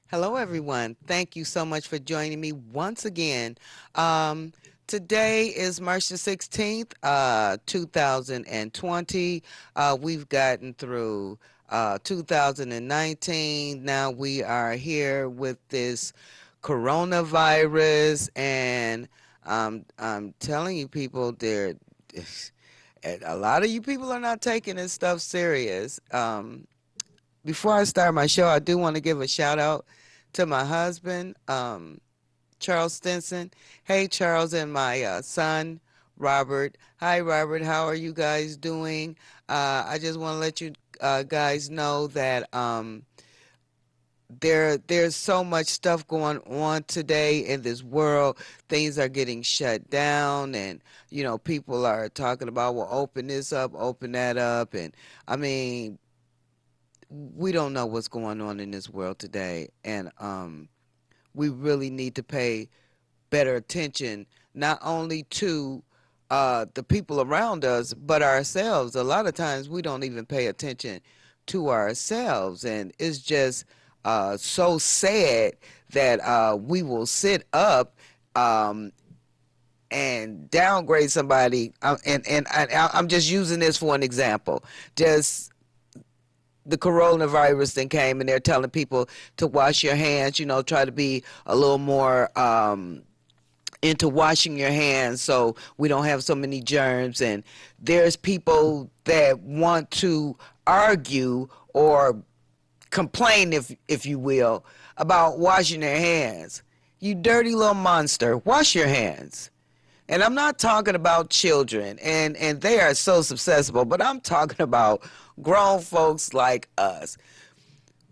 Hello, everyone. Thank you so much for joining me once again. Um, Today is March the 16th, 2020. We've gotten through 2019. Now we are here with this coronavirus, and I'm telling you, people, a lot of you people are not taking this stuff serious. Before I start my show, I do want to give a shout out to my husband, Charles Stinson. Hey, Charles, and my son, Robert. Hi, Robert. How are you guys doing? I just want to let you guys know that there's so much stuff going on today in this world. Things are getting shut down, and people are talking about, well, open this up, open that up, and I mean, we don't know what's going on in this world today, and we really need to pay better attention, not only to the people around us, but ourselves. A lot of times we don't even pay attention to ourselves, and it's just so sad that we will sit up um, and downgrade somebody. I'm just using this for an example. Just the coronavirus thing came, and they're telling people to wash your hands, try to be a little more into washing your hands so we don't have so many germs. And there's people that want to argue or complain, if you will, about washing their hands. You dirty little monster, wash your hands. And I'm not talking about children, and they are so susceptible, but I'm talking about grown folks like us.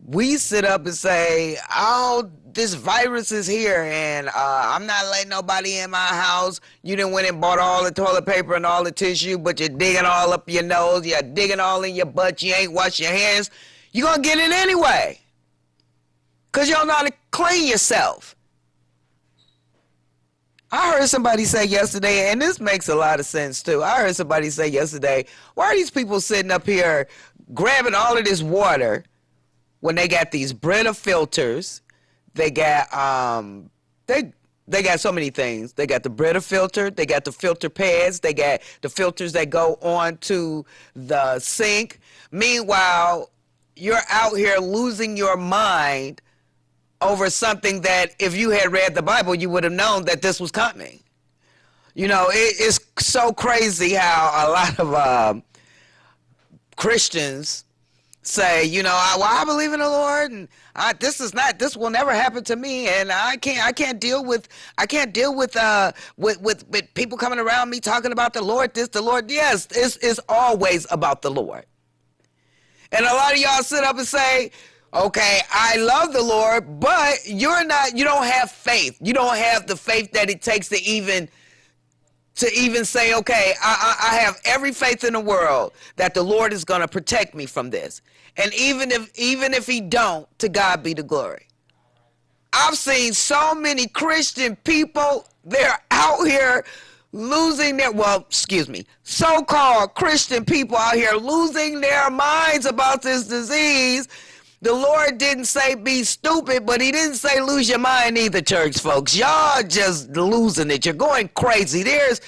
We sit up and say, oh, this virus is here, and I'm not letting nobody in my house. You done went and bought all the toilet paper and all the tissue, but you're digging all up your nose, you're digging all in your butt, you ain't wash your hands. You're going to get it anyway, because you don't know how to clean yourself. I heard somebody say yesterday, and this makes a lot of sense too. I heard somebody say yesterday, why are these people sitting up here grabbing all of this water when they got these Brita filters? They got they got so many things. They got the Brita filter, they got the filter pads, they got the filters that go on to the sink. Meanwhile, you're out here losing your mind over something that if you had read the Bible, you would have known that this was coming. It's so crazy how a lot of Christians say, I believe in the Lord, and this will never happen to me, and I can't deal with with people coming around me talking about the Lord, the Lord. Yes, it's always about the Lord. And a lot of y'all sit up and say, okay, I love the Lord, but you don't have faith. You don't have the faith that it takes to even say, okay, I have every faith in the world that the Lord is going to protect me from this. And even if he don't, to God be the glory. I've seen so many Christian people, they're out here losing their, so-called Christian people out here losing their minds about this disease. The Lord didn't say be stupid, but he didn't say lose your mind either, church folks. Y'all just losing it. You're going crazy. There's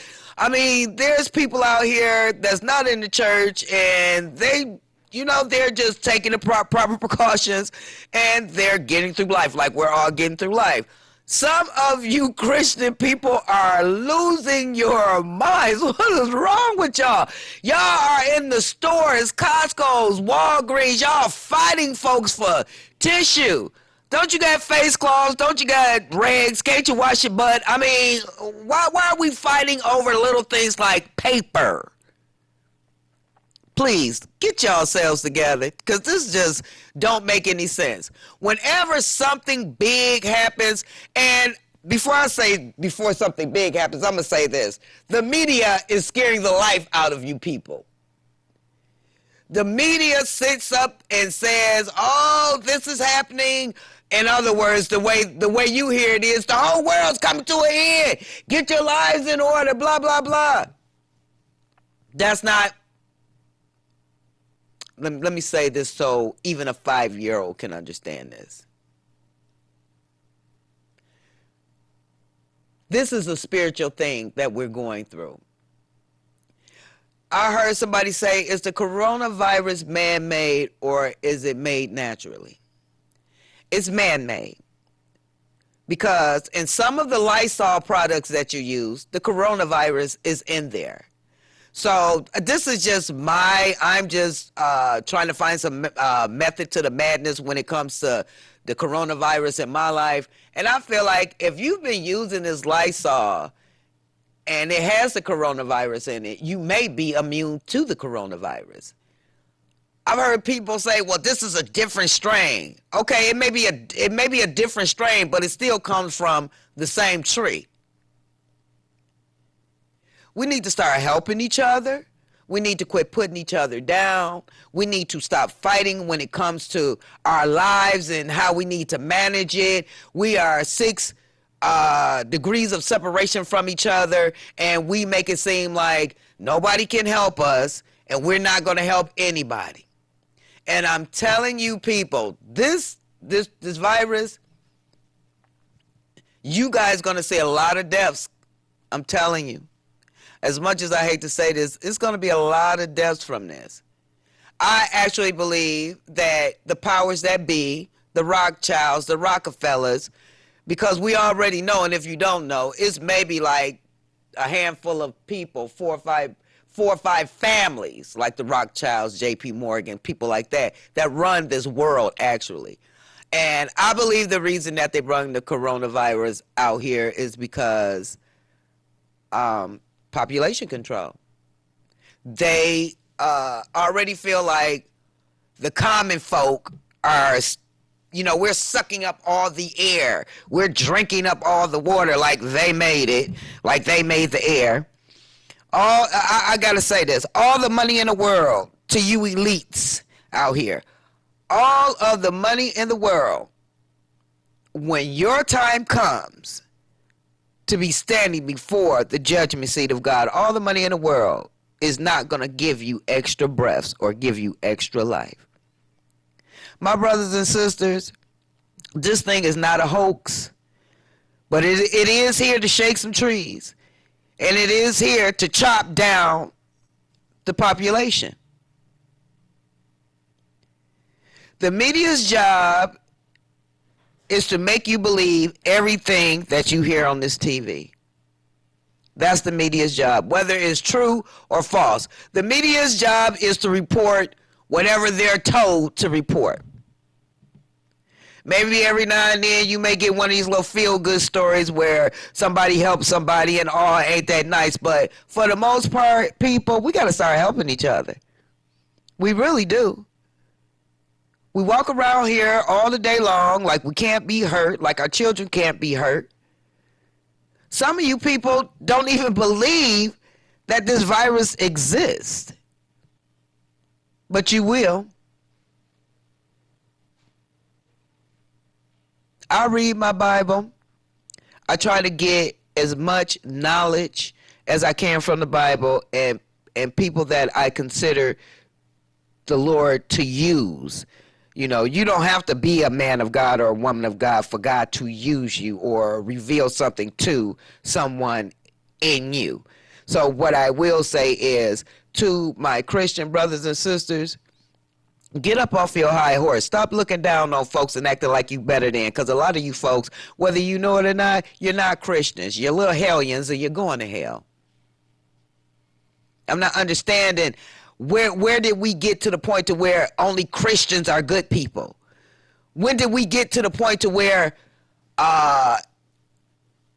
people out here that's not in the church, and they're just taking the proper precautions, and they're getting through life like we're all getting through life. Some of you Christian people are losing your minds. What is wrong with y'all? Y'all are in the stores, Costco's, Walgreens. Y'all fighting folks for tissue. Don't you got face cloths? Don't you got rags? Can't you wash your butt? I mean, why are we fighting over little things like paper? Please get yourselves together, because this just don't make any sense. Whenever something big happens, and before something big happens, I'm going to say this. The media is scaring the life out of you people. The media sits up and says, oh, this is happening. In other words, the way you hear it is, the whole world's coming to an end. Get your lives in order, blah, blah, blah. That's not. Let me say this so even a 5-year-old can understand this. This is a spiritual thing that we're going through. I heard somebody say, is the coronavirus man-made or is it made naturally? It's man-made. Because in some of the Lysol products that you use, the coronavirus is in there. So this is just I'm just trying to find some method to the madness when it comes to the coronavirus in my life. And I feel like if you've been using this Lysol and it has the coronavirus in it, you may be immune to the coronavirus. I've heard people say, well, this is a different strain. Okay, it may be a different strain, but it still comes from the same tree. We need to start helping each other. We need to quit putting each other down. We need to stop fighting when it comes to our lives and how we need to manage it. We are 6 degrees of separation from each other, and we make it seem like nobody can help us, and we're not going to help anybody. And I'm telling you people, this virus, you guys going to see a lot of deaths. I'm telling you. As much as I hate to say this, it's going to be a lot of deaths from this. I actually believe that the powers that be, the Rothschilds, the Rockefellers, because we already know, and if you don't know, it's maybe like a handful of people, four or five families, like the Rothschilds, J.P. Morgan, people like that run this world actually. And I believe the reason that they brought the coronavirus out here is because population control. They already feel like the common folk are, we're sucking up all the air. We're drinking up all the water like they made it, like they made the air. I got to say this. All the money in the world to you elites out here, all of the money in the world, when your time comes to be standing before the judgment seat of God, all the money in the world is not going to give you extra breaths or give you extra life. My brothers and sisters, this thing is not a hoax, but it is here to shake some trees, and it is here to chop down the population. The media's job is to make you believe everything that you hear on this TV. That's the media's job, whether it's true or false. The media's job is to report whatever they're told to report. Maybe every now and then you may get one of these little feel-good stories where somebody helped somebody and ain't that nice. But for the most part, people, we got to start helping each other. We really do. We walk around here all the day long like we can't be hurt, like our children can't be hurt. Some of you people don't even believe that this virus exists. But you will. I read my Bible. I try to get as much knowledge as I can from the Bible and people that I consider the Lord to use. You don't have to be a man of God or a woman of God for God to use you or reveal something to someone in you. So what I will say is, to my Christian brothers and sisters, Get up off your high horse. Stop looking down on folks and acting like you better than. Because a lot of you folks, whether you know it or not, you're not Christians. You're little hellions and you're going to hell. I'm not understanding where did we get to the point to where only Christians are good people? When did we get to the point to where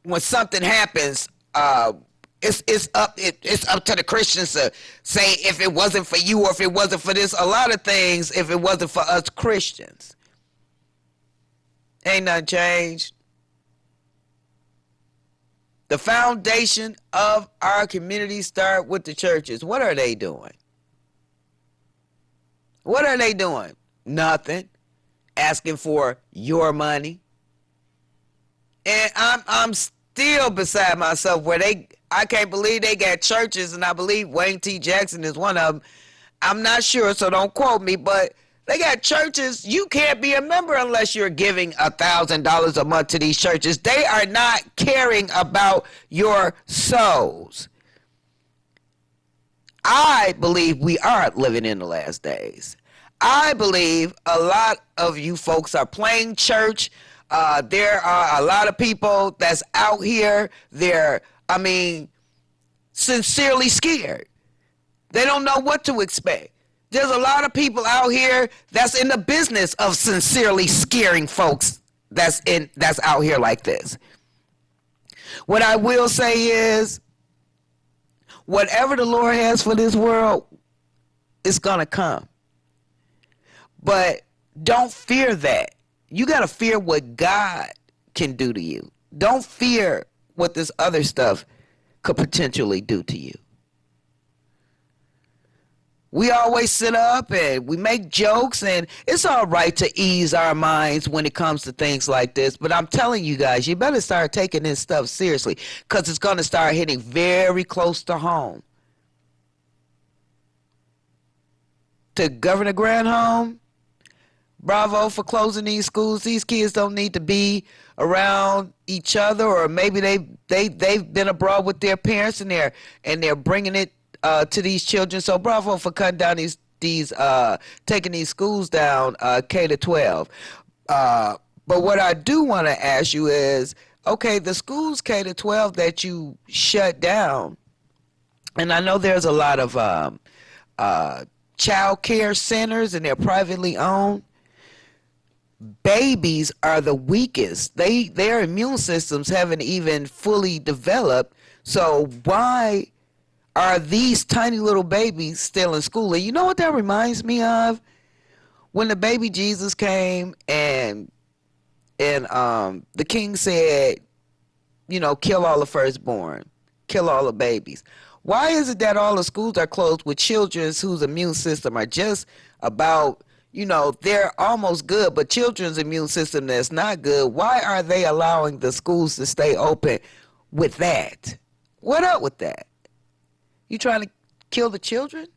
when something happens, it's up to the Christians to say if it wasn't for you or if it wasn't for this, a lot of things, if it wasn't for us Christians. Ain't nothing changed. The foundation of our community start with the churches. What are they doing? What are they doing? Nothing. Asking for your money. And I'm still beside myself where I can't believe they got churches, and I believe Wayne T. Jackson is one of them. I'm not sure, so don't quote me, but they got churches. You can't be a member unless you're giving $1,000 a month to these churches. They are not caring about your souls. I believe we are living in the last days. I believe a lot of you folks are playing church. There are a lot of people that's out here. Sincerely scared. They don't know what to expect. There's a lot of people out here that's in the business of sincerely scaring folks that's out here like this. What I will say is, whatever the Lord has for this world, it's going to come. But don't fear that. You got to fear what God can do to you. Don't fear what this other stuff could potentially do to you. We always sit up and we make jokes, and it's all right to ease our minds when it comes to things like this. But I'm telling you guys, you better start taking this stuff seriously, because it's going to start hitting very close to home. To Governor Granholm, bravo for closing these schools. These kids don't need to be around each other, or maybe they've been abroad with their parents and they're bringing it to these children. So bravo for cutting down these taking these schools down, K to 12. But what I do want to ask you is, okay, the schools K to 12 that you shut down, and I know there's a lot of child care centers and they're privately owned. Babies are the weakest. Their immune systems haven't even fully developed. So why are these tiny little babies still in school? And you know what that reminds me of? When the baby Jesus came and the king said, kill all the firstborn, kill all the babies. Why is it that all the schools are closed with children whose immune system are just about, they're almost good, but children's immune system that's not good? Why are they allowing the schools to stay open with that? What up with that? You trying to kill the children?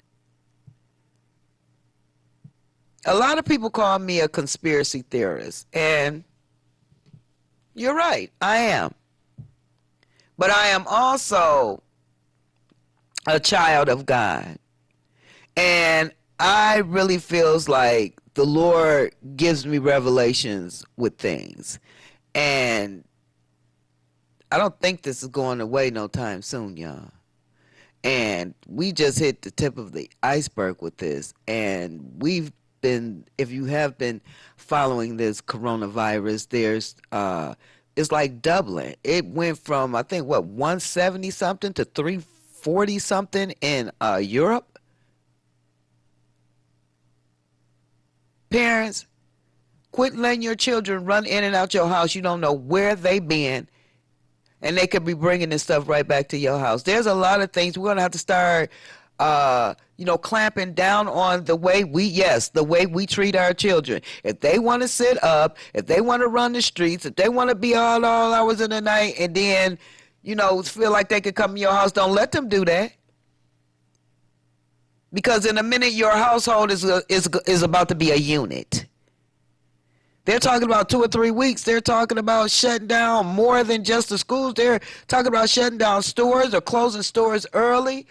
A lot of people call me a conspiracy theorist, and you're right, I am. But I am also a child of God. And I really feels like the Lord gives me revelations with things. And I don't think this is going away no time soon, y'all. And we just hit the tip of the iceberg with this. And we've been, if you have been following this coronavirus, there's it's like doubling. It went from, I think, 170 something to 340 something in Europe. Parents, quit letting your children run in and out your house. You don't know where they've been, and they could be bringing this stuff right back to your house. There's a lot of things we're going to have to start, clamping down on the way we treat our children. If they want to sit up, if they want to run the streets, if they want to be all hours of the night, and then, feel like they could come in your house, don't let them do that. Because in a minute, your household is about to be a unit. They're talking about 2 or 3 weeks. They're talking about shutting down more than just the schools. They're talking about shutting down stores or closing stores early.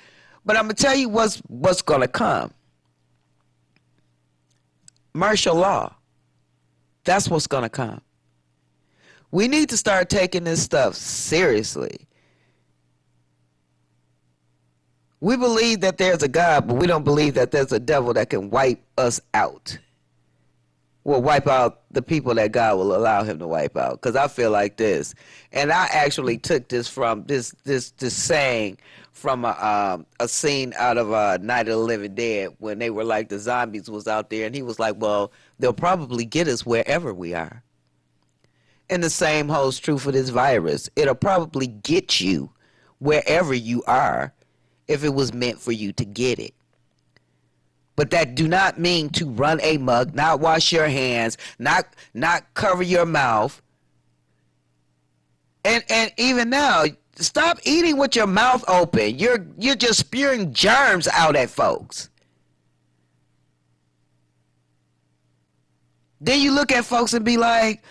But I'm going to tell you what's going to come. martial law. That's what's going to come. We need to start taking this stuff seriously. We believe that there's a God, but we don't believe that there's a devil that can wipe us out. Will wipe out the people that God will allow him to wipe out. Because I feel like this, and I actually took this from this saying from a scene out of Night of the Living Dead, when they were like, the zombies was out there, and he was like, well, they'll probably get us wherever we are. And the same holds true for this virus. It'll probably get you wherever you are if it was meant for you to get it. But that do not mean to run amok, not wash your hands, not cover your mouth. And even now, stop eating with your mouth open. You're just spewing germs out at folks. Then you look at folks and be like,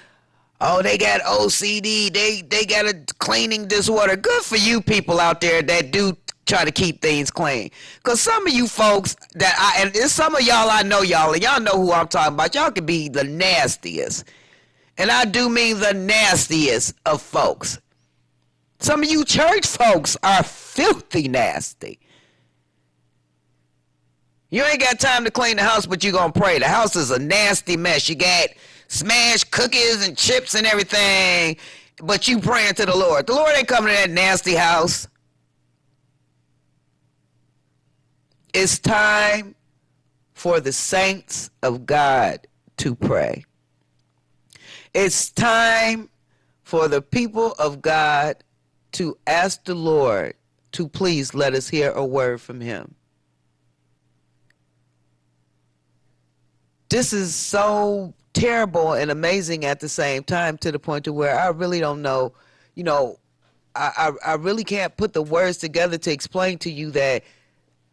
oh, they got OCD, they got a cleaning disorder. Good for you people out there that do try to keep things clean. Because some of you folks and some of y'all, I know y'all, and y'all know who I'm talking about. Y'all can be the nastiest. And I do mean the nastiest of folks. Some of you church folks are filthy nasty. You ain't got time to clean the house, but you gonna pray. The house is a nasty mess. You got smashed cookies and chips and everything, but you praying to the Lord. The Lord ain't coming to that nasty house. It's time for the saints of God to pray. It's time for the people of God to ask the Lord to please let us hear a word from him. This is so terrible and amazing at the same time, to the point to where I really don't know, I really can't put the words together to explain to you that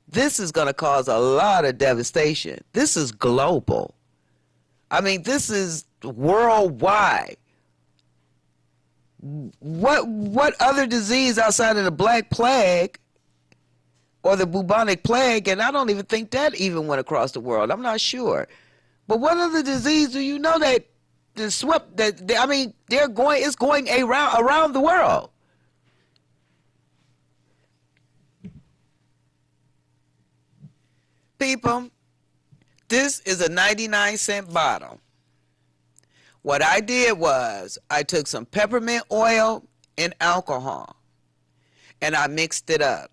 this is going to cause a lot of devastation. This is global. I mean, this is worldwide. What other disease outside of the Black Plague or the bubonic plague, and I don't even think that even went across the world. I'm not sure. But what other disease do you know that swept it's going around the world? People, this is a 99-cent bottle. What I did was I took some peppermint oil and alcohol and I mixed it up.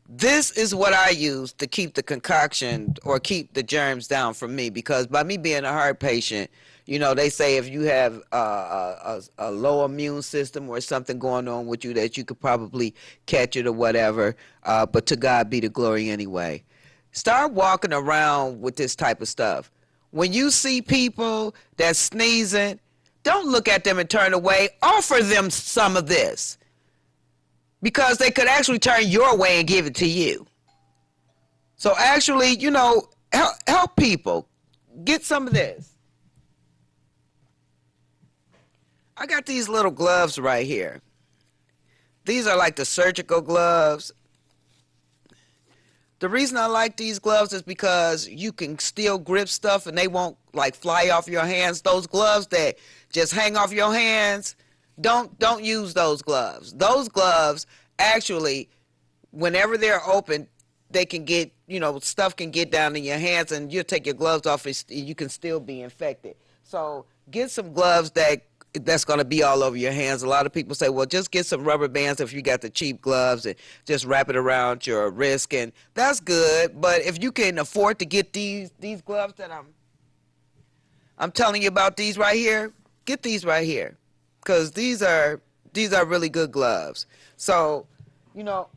This is what I use to keep the concoction or keep the germs down from me, because by me being a heart patient, they say if you have a low immune system or something going on with you, that you could probably catch it or whatever, but to God be the glory anyway. Start walking around with this type of stuff. When you see people that's sneezing, don't look at them and turn away. Offer them some of this, because they could actually turn your way and give it to you. So actually, help people. Get some of this. I got these little gloves right here. These are like the surgical gloves. The reason I like these gloves is because you can still grip stuff and they won't like fly off your hands. Those gloves that just hang off your hands, don't use those gloves. Those gloves actually, whenever they're open, they can get, stuff can get down in your hands, and you'll take your gloves off and you can still be infected. So get some gloves that's going to be all over your hands. A lot of people say, well, just get some rubber bands if you got the cheap gloves and just wrap it around your wrist, and that's good. But if you can afford to get these gloves that I'm telling you about, these right here, get these right here, because these are really good gloves. So,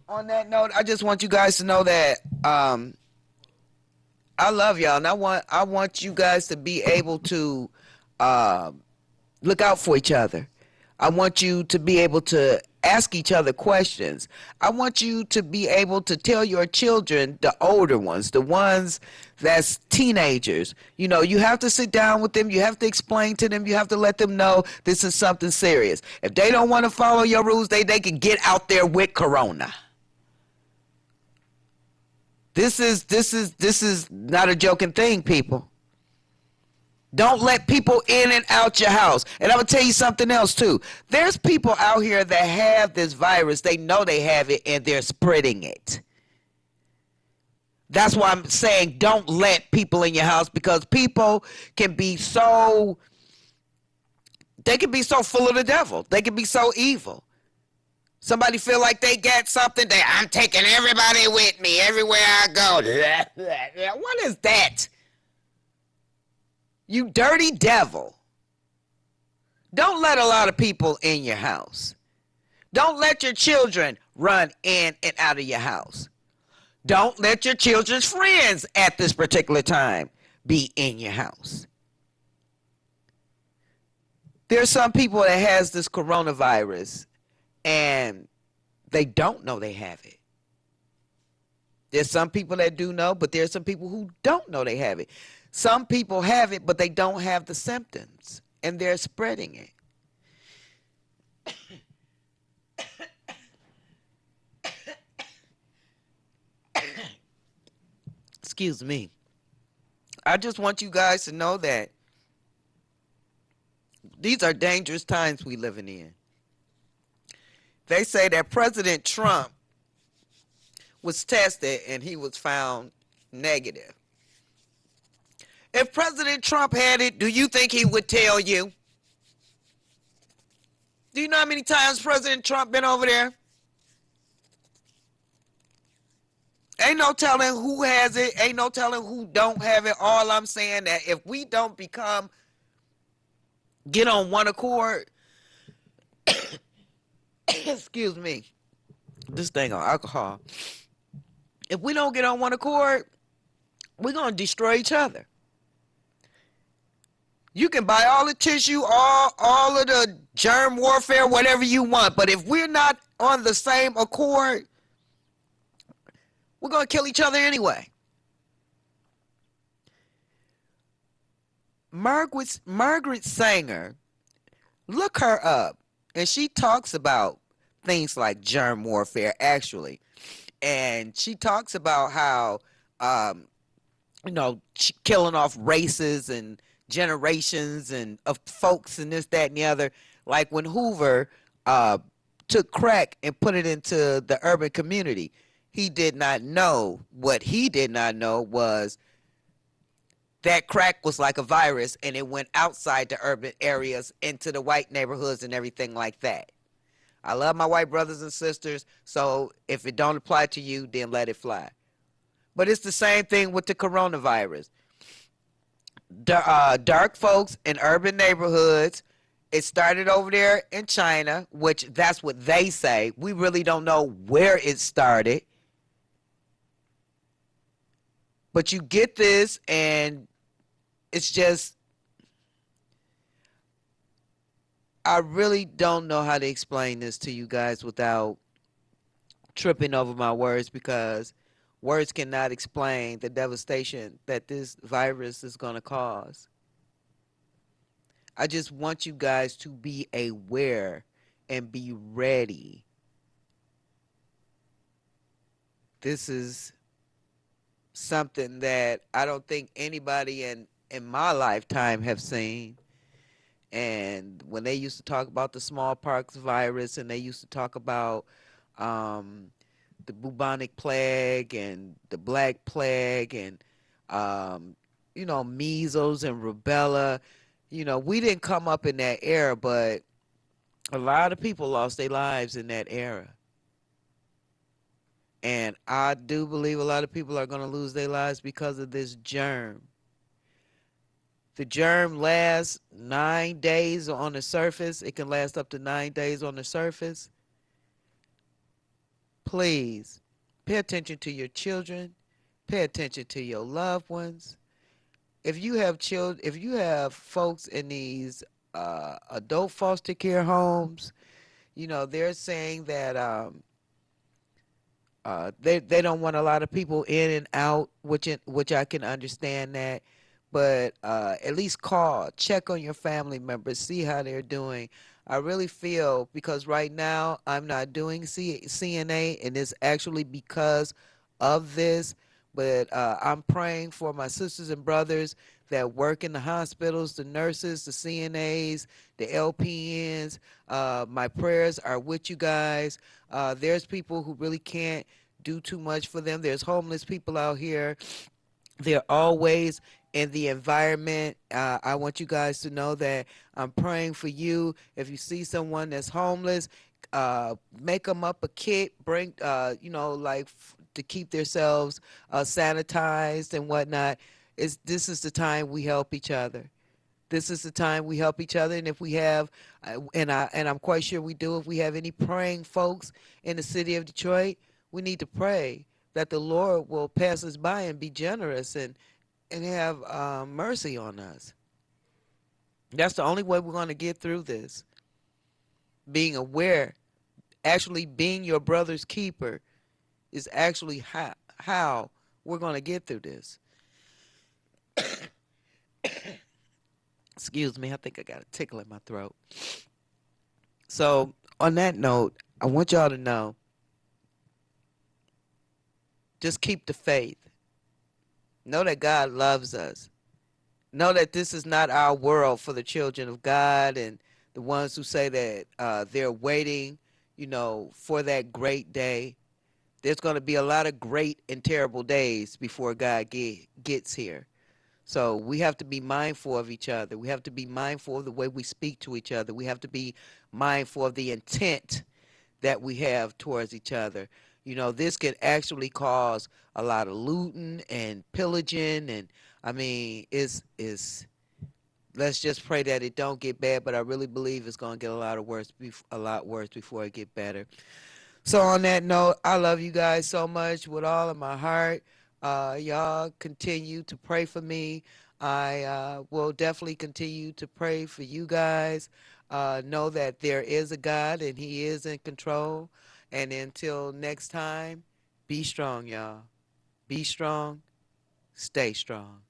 on that note, I just want you guys to know that I love y'all, and I want you guys to be able to look out for each other. I want you to be able to ask each other questions. I want you to be able to tell your children, the older ones, the ones that's teenagers, you have to sit down with them. You have to explain to them. You have to let them know this is something serious. If they don't want to follow your rules, they can get out there with corona. This is not a joking thing, people. Don't let people in and out your house. And I'm gonna tell you something else too. There's people out here that have this virus. They know they have it and they're spreading it. That's why I'm saying don't let people in your house, because people can be so they can be so full of the devil. They can be so evil. Somebody feel like they got something that I'm taking everybody with me everywhere I go. What is that? You dirty devil. Don't let a lot of people in your house. Don't let your children run in and out of your house. Don't let your children's friends at this particular time be in your house. There's some people that has this coronavirus and they don't know they have it. There's some people that do know, but there's some people who don't know they have it. Some people have it, but they don't have the symptoms, and they're spreading it. Excuse me. I just want you guys to know that these are dangerous times we living in. They say that President Trump was tested and he was found negative. If President Trump had it, do you think he would tell you? Do you know how many times President Trump been over there? Ain't no telling who has it. Ain't no telling who don't have it. All I'm saying that if we don't get on one accord, excuse me, this thing on alcohol. If we don't get on one accord, we're going to destroy each other. You can buy all the tissue, all of the germ warfare, whatever you want. But if we're not on the same accord, we're going to kill each other anyway. Margaret Sanger, look her up. And she talks about things like germ warfare, actually. And she talks about how, killing off races and generations and of folks and this, that, and the other. Like when Hoover took crack and put it into the urban community, he did not know. What he did not know was that crack was like a virus and it went outside the urban areas into the white neighborhoods and everything like that. I love my white brothers and sisters, so if it don't apply to you, then let it fly. But it's the same thing with the coronavirus. Dark folks in urban neighborhoods, it started over there in China, which that's what they say. We really don't know where it started. But you get this, and it's just, I really don't know how to explain this to you guys without tripping over my words, because words cannot explain the devastation that this virus is going to cause. I just want you guys to be aware and be ready. This is something that I don't think anybody in my lifetime have seen. And when they used to talk about the smallpox virus, and they used to talk about the bubonic plague and the black plague and measles and rubella, we didn't come up in that era, but a lot of people lost their lives in that era. And I do believe a lot of people are going to lose their lives because of this germ. The germ lasts 9 days on the surface. It can last up to 9 days on the surface. Please pay attention to your children. Pay attention to your loved ones. If you have children, if you have folks in these adult foster care homes, they're saying that they don't want a lot of people in and out, which I can understand that. But at least call, check on your family members, see how they're doing. I really feel, because right now I'm not doing CNA, and it's actually because of this. But I'm praying for my sisters and brothers that work in the hospitals, the nurses, the CNAs, the LPNs. My prayers are with you guys. There's people who really can't do too much for them. There's homeless people out here. They're always in the environment. I want you guys to know that I'm praying for you. If you see someone that's homeless, make them up a kit. Bring, to keep themselves sanitized and whatnot. This is the time we help each other. This is the time we help each other, and if we have, I'm quite sure we do. If we have any praying folks in the city of Detroit, we need to pray that the Lord will pass us by and be generous and have mercy on us. That's the only way we're going to get through this. Being aware, actually being your brother's keeper, is actually how we're going to get through this. Excuse me, I think I got a tickle in my throat. So, on that note, I want y'all to know, just keep the faith. Know that God loves us. Know that this is not our world for the children of God and the ones who say that they're waiting, for that great day. There's going to be a lot of great and terrible days before God gets here. So we have to be mindful of each other. We have to be mindful of the way we speak to each other. We have to be mindful of the intent that we have towards each other. This could actually cause a lot of looting and pillaging, and I mean, it's let's just pray that it don't get bad. But I really believe it's gonna get a lot worse before it get better. So on that note, I love you guys so much with all of my heart. Y'all continue to pray for me. I will definitely continue to pray for you guys. Know that there is a God and He is in control. And until next time, be strong, y'all. Be strong. Stay strong.